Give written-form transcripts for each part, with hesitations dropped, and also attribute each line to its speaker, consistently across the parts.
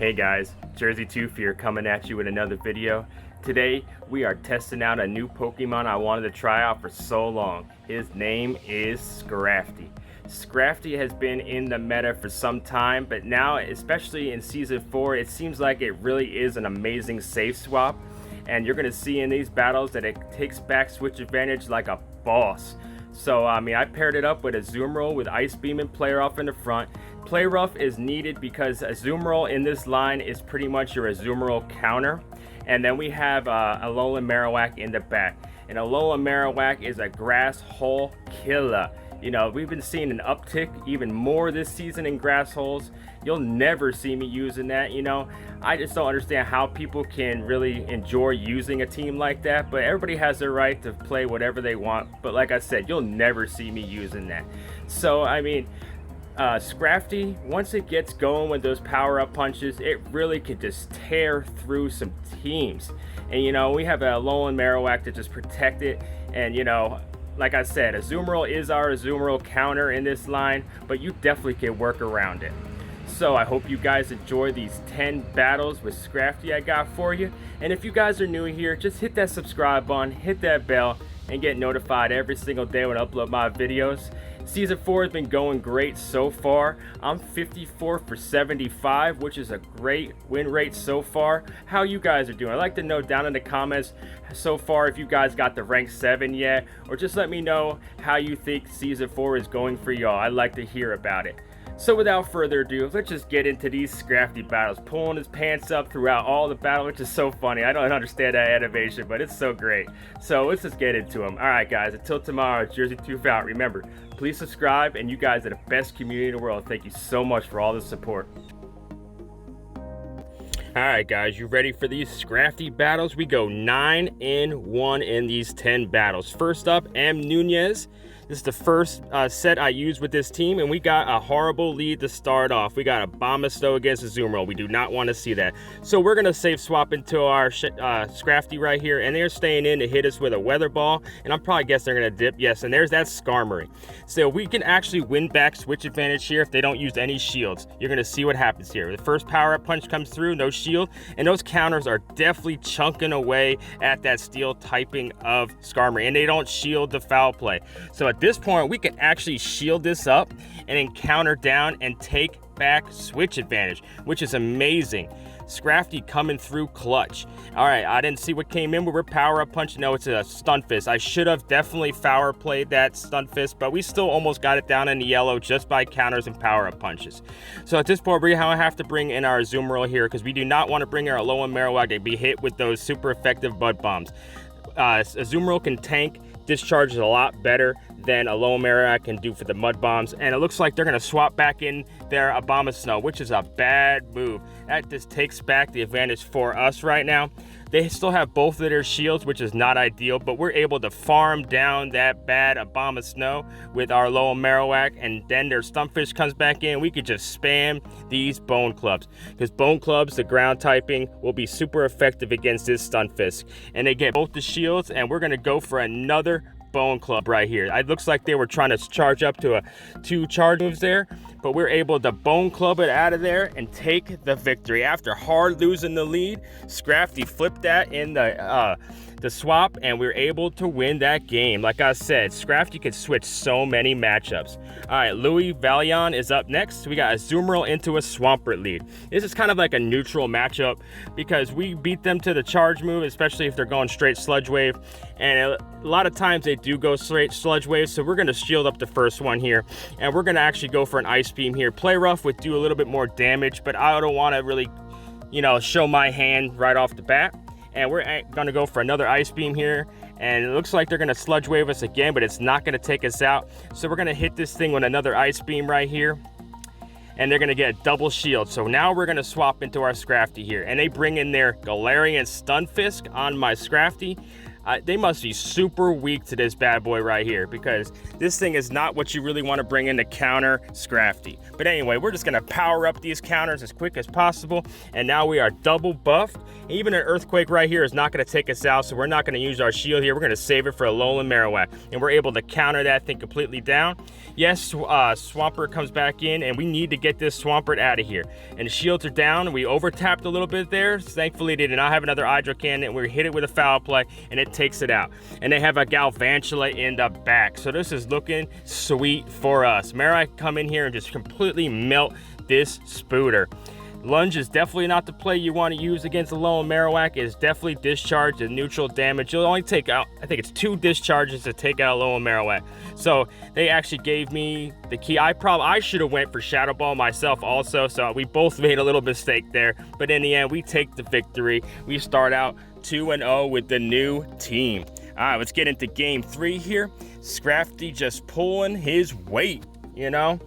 Speaker 1: Hey guys, Jerseytoof here coming at you with another video. Today we are testing out a new Pokemon I wanted to try out for so long. His name is Scrafty. Scrafty has been in the meta for some time, but now, especially in Season 4, it seems like it really is an amazing safe swap. And you're going to see in these battles that it takes back switch advantage like a boss. So, I paired it up with Azumarill with Ice Beam and Play Rough in the front. Play Rough is needed because Azumarill in this line is pretty much your Azumarill counter. And then we have Alolan Marowak in the back. And Alolan Marowak is a Grasshole killer. You know, we've been seeing an uptick even more this season in Grassholes. You'll never see me using that, you know. I just don't understand how people can really enjoy using a team like that, but everybody has their right to play whatever they want. But like I said, you'll never see me using that. So, Scrafty, once it gets going with those power-up punches, it really could just tear through some teams. And, you know, we have a Alolan Marowak to just protect it, and, you know, like I said, Azumarill is our Azumarill counter in this line, but you definitely can work around it. So I hope you guys enjoy these 10 battles with Scrafty I got for you. And if you guys are new here, just hit that subscribe button, hit that bell, and get notified every single day when I upload my videos. Season 4 has been going great so far. I'm 54 for 75, which is a great win rate so far. How you guys are doing? I'd like to know down in the comments so far if you guys got the rank 7 yet, or just let me know how you think Season 4 is going for y'all. I'd like to hear about it. So without further ado, let's just get into these Scrafty battles. Pulling his pants up throughout all the battle, which is so funny. I don't understand that animation, but it's so great. So let's just get into them. Alright guys, until tomorrow, Jerseytoof out. Remember, please subscribe, and you guys are the best community in the world. Thank you so much for all the support. Alright guys, you ready for these Scrafty battles? We go 9-1 in these 10 battles. First up, M. Nunez. This is the first set I used with this team, and we got a horrible lead to start off. We got a Abomasnow against Azumarill. We do not want to see that. So we're going to safe swap into our Scrafty right here, and they're staying in to hit us with a Weather Ball, and I'm probably guessing they're going to dip. Yes, and there's that Skarmory. So we can actually win back switch advantage here if they don't use any shields. You're going to see what happens here. The first power-up punch comes through, no shield, and those counters are definitely chunking away at that steel typing of Skarmory, and they don't shield the foul play. So at this point, we can actually shield this up and then counter down and take back switch advantage, which is amazing. Scrafty coming through clutch. All right, I didn't see what came in, but we're power up punch. No, it's a Stunfisk. I should have definitely power played that Stunfisk, but we still almost got it down in the yellow just by counters and power up punches. So at this point, we have to bring in our Azumarill here because we do not want to bring our Alolan Marowak to be hit with those super effective Bud Bombs. Azumarill can tank, discharges a lot better than Alolan Marowak can do for the Mud Bombs, and it looks like they're going to swap back in their Abomasnow, which is a bad move. That just takes back the advantage for us right now. They still have both of their shields, which is not ideal, but we're able to farm down that bad Abomasnow with our Alolan Marowak, and then their Stunfisk comes back in. We could just spam these Bone Clubs, because Bone Clubs, the ground typing, will be super effective against this Stunfisk. And they get both the shields, and we're going to go for another Bone Club right here. It looks like they were trying to charge up to 2 charge moves there, but we're able to Bone Club it out of there and take the victory. After hard losing the lead, Scrafty flipped that in the swap, and we're able to win that game. Like I said, Scrafty could switch so many matchups. All right, Louis Valion is up next. We got Azumarill into a Swampert lead. This is kind of like a neutral matchup because we beat them to the charge move, especially if they're going straight Sludge Wave, and a lot of times they do go straight Sludge Wave, so we're going to shield up the first one here, and we're going to actually go for an Ice Beam here. Play Rough would do a little bit more damage, but I don't want to really, you know, show my hand right off the bat. And we're going to go for another Ice Beam here. And it looks like they're going to Sludge Wave us again, but it's not going to take us out. So we're going to hit this thing with another Ice Beam right here. And they're going to get a double shield. So now we're going to swap into our Scrafty here. And they bring in their Galarian Stunfisk on my Scrafty. They must be super weak to this bad boy right here, because this thing is not what you really want to bring in to counter Scrafty. But anyway, we're just going to power up these counters as quick as possible, and now we are double buffed. Even an Earthquake right here is not going to take us out, so we're not going to use our shield here. We're going to save it for Alolan Marowak, and we're able to counter that thing completely down. Yes, Swampert comes back in, and we need to get this Swampert out of here. And the shields are down. We over-tapped a little bit there. Thankfully, they did not have another Hydro Cannon. We hit it with a foul play, and it takes it out. And they have a Galvantula in the back, so this is looking sweet for us. Marowak come in here and just completely melt this Spooter. Lunge is definitely not the play you want to use against Alolan Marowak. It is definitely discharge and neutral damage. You'll only take out, I think it's 2 discharges to take out Alolan Marowak. So they actually gave me the key. I should have went for Shadow Ball myself also, so we both made a little mistake there. But in the end, we take the victory. We start out 2-0 with the new team. All right, let's get into game 3 here. Scrafty just pulling his weight, you know?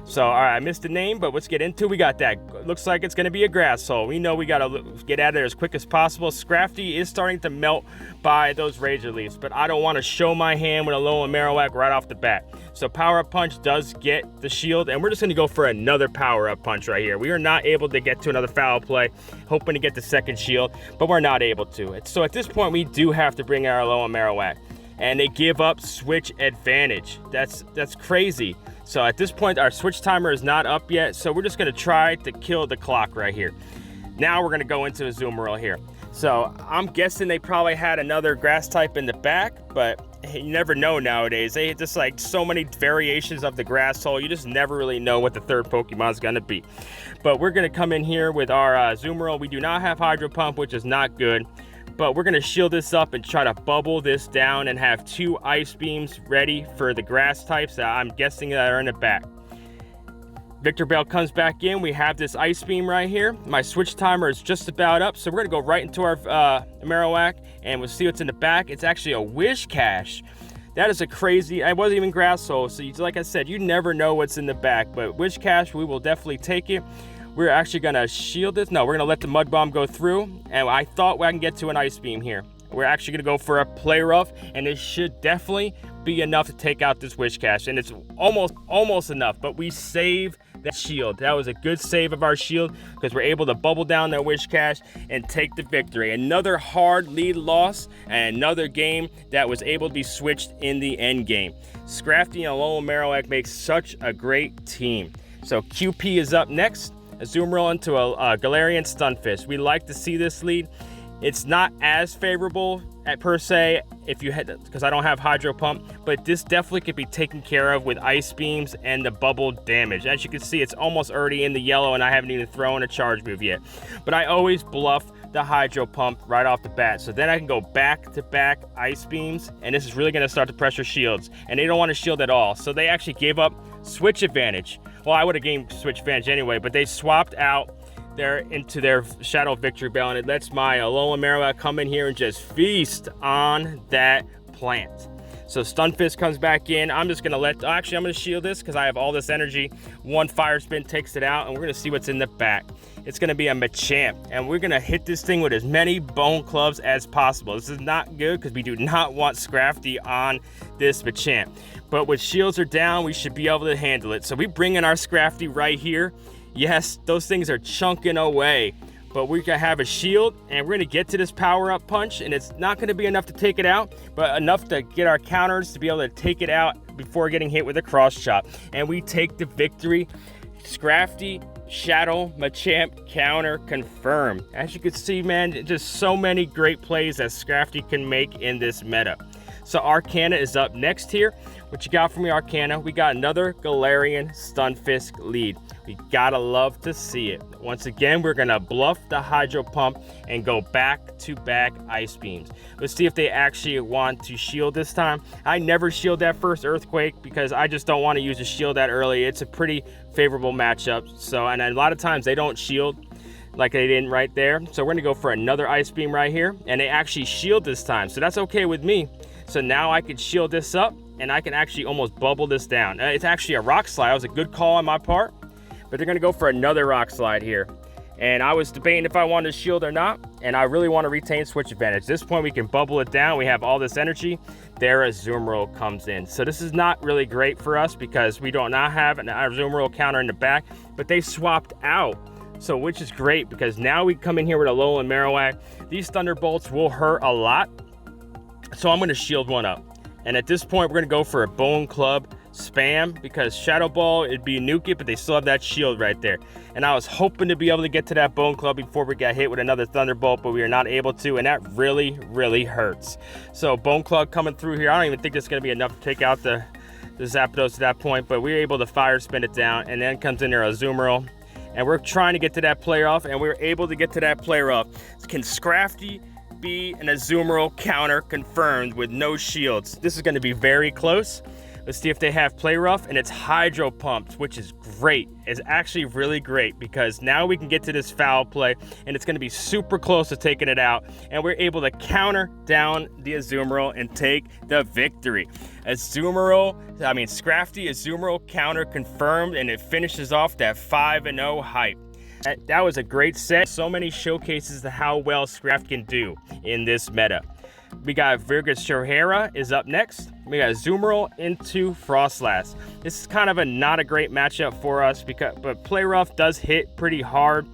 Speaker 1: So, all right, I missed the name, but let's get into it. We got that. Looks like it's going to be a Grasshole. We know we got to get out of there as quick as possible. Scrafty is starting to melt by those Razor Leaves, but I don't want to show my hand with a Alolan Marowak right off the bat. So, Power Up Punch does get the shield, and we're just going to go for another Power Up Punch right here. We are not able to get to another foul play, hoping to get the second shield, but we're not able to. So, at this point, we do have to bring our Alolan Marowak, and they give up switch advantage. That's crazy. So at this point, our switch timer is not up yet, so we're just going to try to kill the clock right here. Now we're going to go into a Azumarill here. So I'm guessing they probably had another grass type in the back, but you never know nowadays. They just like so many variations of the Grasshole, you just never really know what the third Pokemon is going to be. But we're going to come in here with our Azumarill. We do not have Hydro Pump, which is not good. But we're going to shield this up and try to bubble this down and have 2 Ice Beams ready for the grass types that I'm guessing that are in the back. Victreebel comes back in. We have this Ice Beam right here. My switch timer is just about up, so we're going to go right into our Marowak, and we'll see what's in the back. It's actually a Whiscash. That is a crazy... It wasn't even Grasshole, so like I said, you never know what's in the back. But Whiscash, we will definitely take it. We're actually going to shield this. No, we're going to let the Mud Bomb go through. And I thought I can get to an Ice Beam here. We're actually going to go for a Play Rough. And it should definitely be enough to take out this Whiscash. And it's almost enough. But we save that shield. That was a good save of our shield, because we're able to bubble down that Whiscash and take the victory. Another hard lead loss. And another game that was able to be switched in the end game. Scrafty and Alolan Marowak makes such a great team. So QP is up next. Azumarill into a Galarian Stunfisk. We like to see this lead. It's not as favorable per se if you had, because I don't have Hydro Pump, but this definitely could be taken care of with Ice Beams and the bubble damage. As you can see, it's almost already in the yellow, and I haven't even thrown a charge move yet. But I always bluff the Hydro Pump right off the bat, so then I can go back-to-back Ice Beams, and this is really going to start to pressure shields, and they don't want to shield at all, so they actually gave up switch advantage. Well, I would have gained switch advantage anyway, but they swapped out into their Shadow Victreebel, and it lets my Alolan Marowak come in here and just feast on that plant. So Stunfisk comes back in. I'm just going to I'm going to shield this because I have all this energy. One Fire Spin takes it out, and we're going to see what's in the back. It's going to be a Machamp, and we're going to hit this thing with as many Bone Clubs as possible. This is not good because we do not want Scrafty on this Machamp. But with shields are down, we should be able to handle it. So we bring in our Scrafty right here. Yes, those things are chunking away. But we're going to have a shield, and we're going to get to this power-up punch, and it's not going to be enough to take it out, but enough to get our counters to be able to take it out before getting hit with a cross chop. And we take the victory. Scrafty, Shadow, Machamp, counter confirmed. As you can see, man, just so many great plays that Scrafty can make in this meta. So Arcana is up next here. What you got for me, Arcana? We got another Galarian Stunfisk lead. We gotta love to see it. Once again, we're gonna bluff the Hydro Pump and go back-to-back Ice Beams. Let's see if they actually want to shield this time. I never shield that first Earthquake because I just don't want to use a shield that early. It's a pretty favorable matchup. So, and a lot of times they don't shield like they didn't right there. So we're gonna go for another Ice Beam right here, and they actually shield this time. So that's okay with me. So now I can shield this up, and I can actually almost bubble this down. It's actually a Rock Slide. That was a good call on my part. But they're going to go for another Rock Slide here. And I was debating if I wanted to shield or not, and I really want to retain switch advantage. At this point, we can bubble it down. We have all this energy. There, Azumarill comes in. So this is not really great for us because we do not have an Azumarill counter in the back, but they swapped out. So which is great because now we come in here with a Alolan Marowak. These Thunderbolts will hurt a lot. So I'm going to shield one up. And at this point, we're going to go for a Bone Club spam because Shadow Ball, it'd be nuke it, but they still have that shield right there. And I was hoping to be able to get to that Bone Club before we got hit with another Thunderbolt, but we are not able to, and that really, really hurts. So Bone Club coming through here. I don't even think this is going to be enough to take out the Zapdos at that point, but we were able to fire spin it down, and then comes in there Azumarill. And we're trying to get to that player off, and we were able to get to that player off. Can Scrafty be an Azumarill counter confirmed with no shields? This is going to be very close. Let's see if they have Play Rough, and it's Hydro Pumped, which is great. It's actually really great because now we can get to this foul play, and it's going to be super close to taking it out, and we're able to counter down the Azumarill and take the victory. Scrafty Azumarill counter confirmed, and it finishes off that 5-0 hype. That was a great set. So many showcases to how well Scrafty can do in this meta. We got Virgashirhara is up next. We got Azumarill into Frostlass. This is kind of not a great matchup for us but Play Rough does hit pretty hard,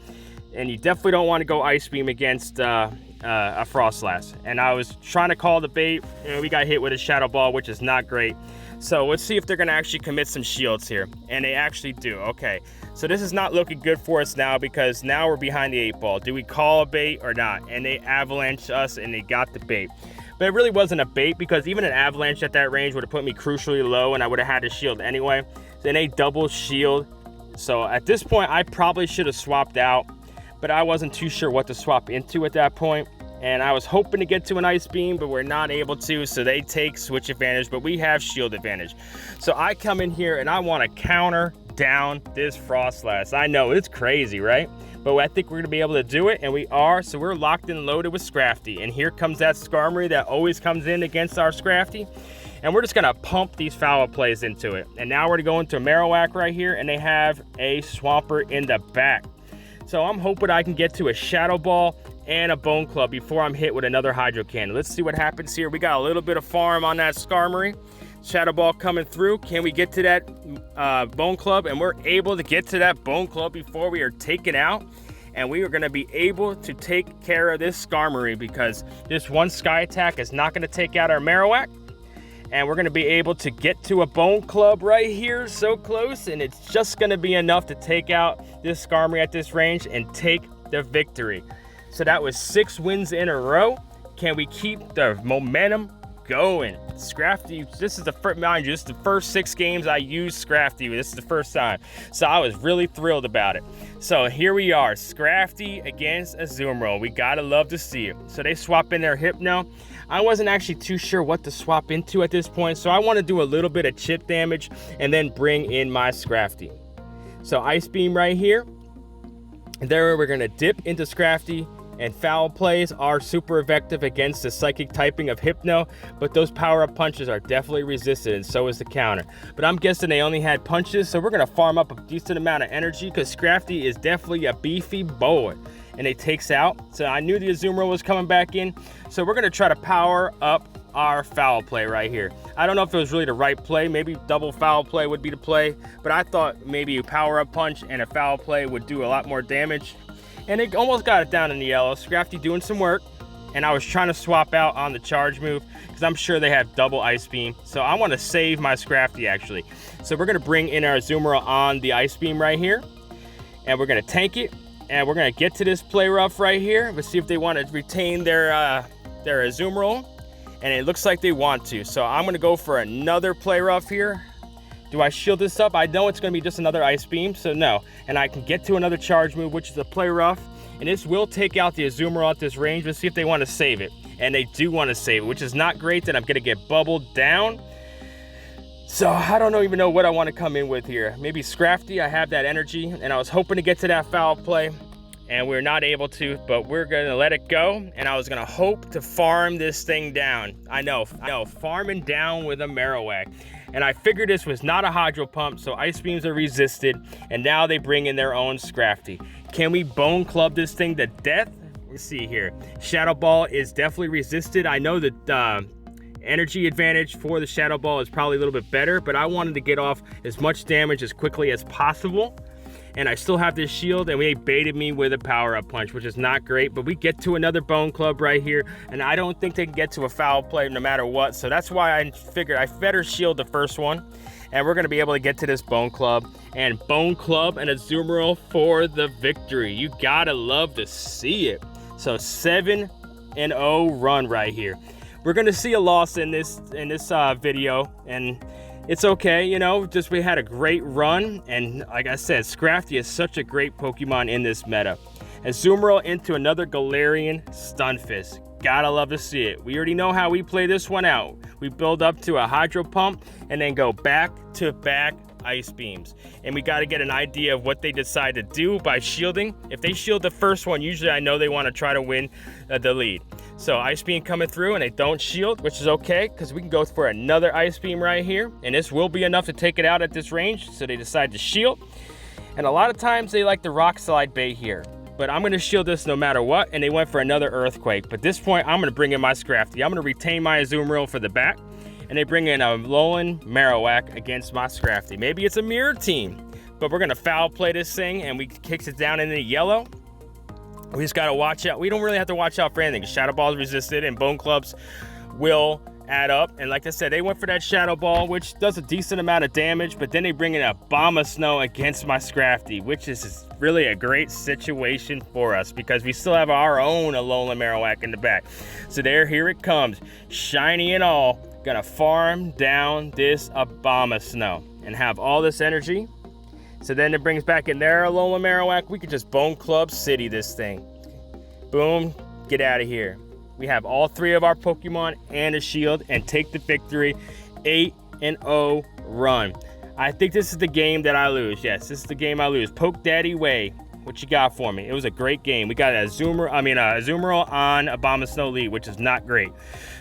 Speaker 1: and you definitely don't want to go Ice Beam against a Frostlass. And I was trying to call the bait, and we got hit with a Shadow Ball, which is not great. So let's see if they're going to actually commit some shields here. And they actually do. Okay. So this is not looking good for us now because now we're behind the 8-ball. Do we call a bait or not? And they avalanche us, and they got the bait. But it really wasn't a bait because even an avalanche at that range would have put me crucially low, and I would have had to shield anyway. Then they double shield. So at this point, I probably should have swapped out, but I wasn't too sure what to swap into at that point. And I was hoping to get to an Ice Beam, but we're not able to, so they take switch advantage, but we have shield advantage. So I come in here, and I want to counter down this Frostlass. I know, it's crazy, right? But I think we're going to be able to do it, and we are, so we're locked and loaded with Scrafty. And here comes that Skarmory that always comes in against our Scrafty. And we're just going to pump these foul plays into it. And now we're going to go into a Marowak right here, and they have a Swampert in the back. So I'm hoping I can get to a Shadow Ball and a Bone Club before I'm hit with another Hydro Cannon. Let's see what happens here. We got a little bit of farm on that Skarmory. Shadow Ball coming through. Can we get to that Bone Club? And we're able to get to that Bone Club before we are taken out. And we are going to be able to take care of this Skarmory because this one Sky Attack is not going to take out our Marowak. And we're going to be able to get to a Bone Club right here, so close. And it's just going to be enough to take out this Skarmory at this range and take the victory. So that was 6 wins in a row. Can we keep the momentum going? Scrafty, this is the first, mind you, this is the first 6 games I used Scrafty. This is the first time. So I was really thrilled about it. So here we are, Scrafty against Azumarill. We gotta love to see it. So they swap in their Hypno. I wasn't actually too sure what to swap into at this point, so I want to do a little bit of chip damage and then bring in my Scrafty. So Ice Beam right here. There we're gonna dip into Scrafty. And foul plays are super effective against the psychic typing of Hypno, but those power-up punches are definitely resisted, and so is the counter. But I'm guessing they only had punches, so we're going to farm up a decent amount of energy because Scrafty is definitely a beefy boy. And it takes out, so I knew the Azumarill was coming back in, so we're going to try to power up our foul play right here. I don't know if it was really the right play. Maybe double foul play would be the play, but I thought maybe a power-up punch and a foul play would do a lot more damage. And it almost got it down in the yellow. Scrafty doing some work. And I was trying to swap out on the charge move because I'm sure they have double Ice Beam. So I want to save my Scrafty actually. So we're going to bring in our Azumarill on the Ice Beam right here. And we're going to tank it. And we're going to get to this Play Rough right here. Let's see if they want to retain their Azumarill. And it looks like they want to. So I'm going to go for another Play Rough here. Do I shield this up? I know it's going to be just another Ice Beam, so no. And I can get to another charge move, which is a Play Rough. And this will take out the Azumarill at this range. Let's see if they want to save it. And they do want to save it, which is not great. Then I'm going to get bubbled down. So I don't even know what I want to come in with here. Maybe Scrafty. I have that energy. And I was hoping to get to that foul play. And we're not able to, but we're going to let it go. And I was going to hope to farm this thing down. I know, farming down with a Marowak. And I figured this was not a Hydro Pump, so Ice Beams are resisted. And now they bring in their own Scrafty. Can we Bone Club this thing to death? Let's see here. Shadow Ball is definitely resisted. I know that energy advantage for the Shadow Ball is probably a little bit better, but I wanted to get off as much damage as quickly as possible. And I still have this shield, and they baited me with a power-up punch, which is not great. But we get to another Bone Club right here, and I don't think they can get to a foul play no matter what. So that's why I figured I better shield the first one. And we're going to be able to get to this Bone Club. And Bone Club and Azumarill for the victory. You gotta love to see it. So 7-0 run right here. We're going to see a loss in this video, and it's okay, you know, just we had a great run, and like I said, Scrafty is such a great Pokemon in this meta. Azumarill into another Galarian Stunfisk. Gotta love to see it. We already know how we play this one out. We build up to a Hydro Pump and then go back to back Ice Beams. And we got to get an idea of what they decide to do by shielding. If they shield the first one, usually I know they want to try to win the lead. So Ice Beam coming through, and they don't shield, which is okay because we can go for another Ice Beam right here. And this will be enough to take it out at this range. So they decide to shield. And a lot of times they like the Rock Slide bait here. But I'm going to shield this no matter what. And they went for another Earthquake. But this point, I'm going to bring in my Scrafty. I'm going to retain my Azumarill for the back. And they bring in a Alolan Marowak against my Scrafty. Maybe it's a mirror team, but we're gonna foul play this thing, and we kicks it down into yellow. We just gotta watch out. We don't really have to watch out for anything. Shadow Ball is resisted, and Bone Clubs will add up. And like I said, they went for that Shadow Ball, which does a decent amount of damage, but then they bring in a Bomb of Snow against my Scrafty, which is really a great situation for us because we still have our own Alolan Marowak in the back. So here it comes, shiny and all. Gonna farm down this Bomb of Snow and have all this energy. So then it brings back in their Alolan Marowak. We could just Bone Club City this thing. Boom, get out of here. We have all three of our Pokemon and a shield and take the victory. 8-0 run. I think this is the game that I lose. Yes, this is the game I lose. Poke Daddy Way. What you got for me? It was a great game. We got a Azumarill on a Bomb of Snow lead, which is not great.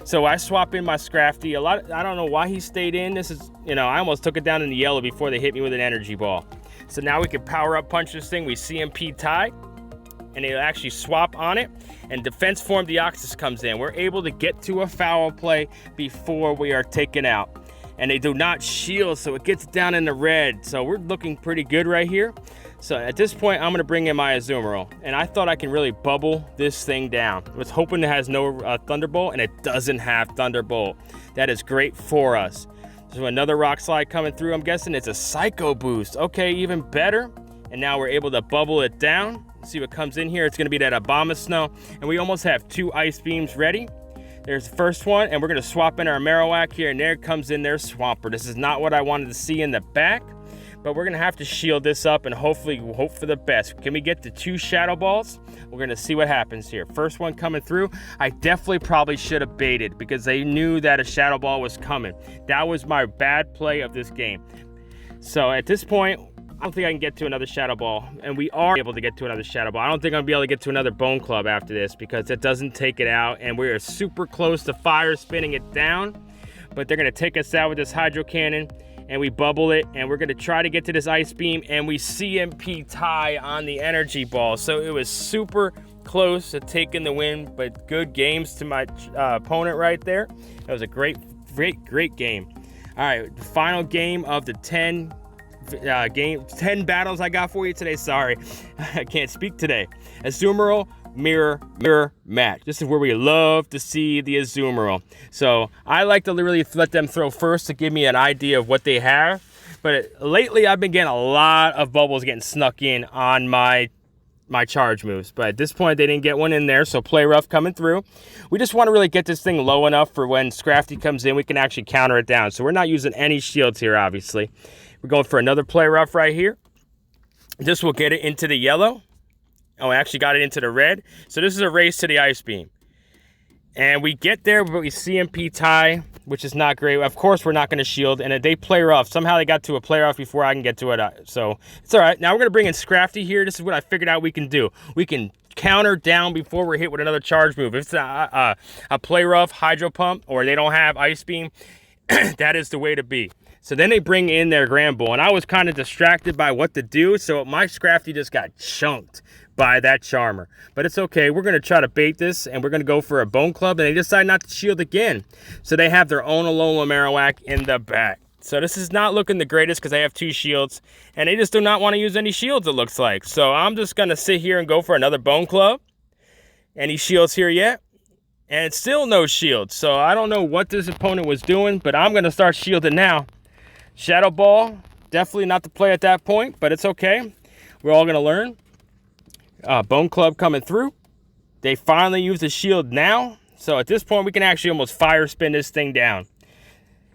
Speaker 1: So I swap in my Scrafty. I don't know why he stayed in. This is, you know, I almost took it down in the yellow before they hit me with an energy ball. So now we can power up punch this thing. We CMP tie, and they actually swap on it. And Defense Form Deoxys comes in. We're able to get to a foul play before we are taken out. And they do not shield, so it gets down in the red. So we're looking pretty good right here. So at this point, I'm going to bring in my Azumarill. And I thought I can really bubble this thing down. I was hoping it has no Thunderbolt, and it doesn't have Thunderbolt. That is great for us. So another Rock Slide coming through. I'm guessing it's a Psycho Boost. Okay, even better. And now we're able to bubble it down. Let's see what comes in here. It's going to be that Bomb of Snow. And we almost have 2 Ice Beams ready. There's the first one, and we're going to swap in our Marowak here, and there comes in their Swampert. This is not what I wanted to see in the back, but we're going to have to shield this up and hopefully hope for the best. Can we get the 2 Shadow Balls? We're going to see what happens here. First one coming through. I definitely probably should have baited because they knew that a Shadow Ball was coming. That was my bad play of this game. So at this point, I don't think I can get to another Shadow Ball, and we are able to get to another Shadow Ball. I don't think I'm going to be able to get to another Bone Club after this because it doesn't take it out, and we are super close to fire spinning it down, but they're going to take us out with this Hydro Cannon, and we bubble it, and we're going to try to get to this Ice Beam, and we CMP tie on the Energy Ball. So it was super close to taking the win, but good games to my opponent right there. That was a great game. All right, the final game of the 10 battles I got for you today. Sorry, I can't speak today. Azumarill mirror match. This is where we love to see the Azumarill. So I like to really let them throw first to give me an idea of what they have. But lately I've been getting a lot of bubbles getting snuck in on my charge moves. But at this point they didn't get one in there, so play rough coming through. We just want to really get this thing low enough for when Scrafty comes in we can actually counter it down. So we're not using any shields here, obviously. We're going for another play rough right here. This will get it into the yellow. Oh, I actually got it into the red. So this is a race to the Ice Beam. And we get there, but we CMP tie, which is not great. Of course, we're not going to shield. And they play rough. Somehow they got to a play rough before I can get to it. So it's all right. Now we're going to bring in Scrafty here. This is what I figured out we can do. We can counter down before we're hit with another charge move. If it's a play rough, Hydro Pump, or they don't have Ice Beam, that is the way to be. So then they bring in their Granbull, and I was kind of distracted by what to do, so my Scrafty just got chunked. by that Charmer. But it's okay. We're going to try to bait this, and we're going to go for a Bone Club, and they decide not to shield again. So they have their own Alolan Marowak in the back. So this is not looking the greatest because they have 2 shields, and they just do not want to use any shields, it looks like. So I'm just going to sit here and go for another Bone Club. Any shields here yet? And still no shields. So I don't know what this opponent was doing, but I'm going to start shielding now. Shadow Ball, definitely not the play at that point, but it's okay. We're all going to learn. Bone Club coming through. They finally use the shield now. So at this point, we can actually almost fire spin this thing down.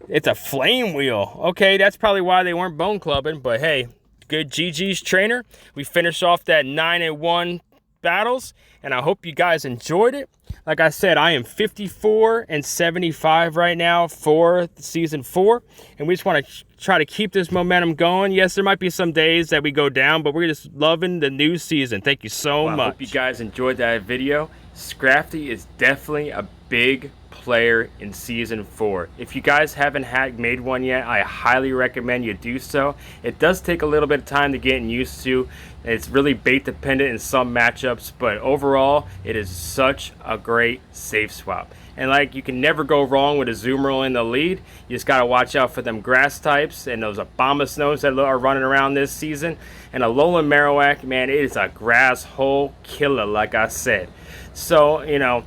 Speaker 1: It's a Flame Wheel. Okay, that's probably why they weren't Bone Clubbing, but hey, good GG's, trainer. We finished off that 9-1 battles, and I hope you guys enjoyed it. Like I said, I am 54-75 right now for season 4, and we just want to try to keep this momentum going. Yes, there might be some days that we go down, but we're just loving the new season. Thank you so much. I hope you guys enjoyed that video. Scrafty is definitely a big player in season 4. If you guys haven't made one yet, I highly recommend you do so. It does take a little bit of time to get used to. It's really bait dependent in some matchups, but overall it is such a great safe swap. And like, you can never go wrong with a Zoomerl in the lead. You just gotta watch out for them grass types and those Abomasnows that are running around this season. And Alolan Marowak, man, it is a Grasshole killer, like I said. So, you know,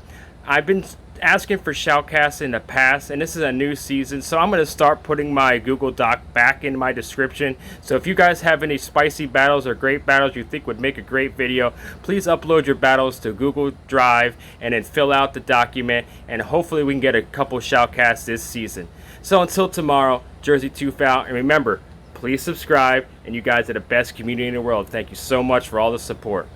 Speaker 1: I've been asking for Shoutcasts in the past, and this is a new season, so I'm going to start putting my Google Doc back in my description. So if you guys have any spicy battles or great battles you think would make a great video, please upload your battles to Google Drive and then fill out the document, and hopefully we can get a couple Shoutcasts this season. So until tomorrow, Jerseytoof out, and remember, please subscribe, and you guys are the best community in the world. Thank you so much for all the support.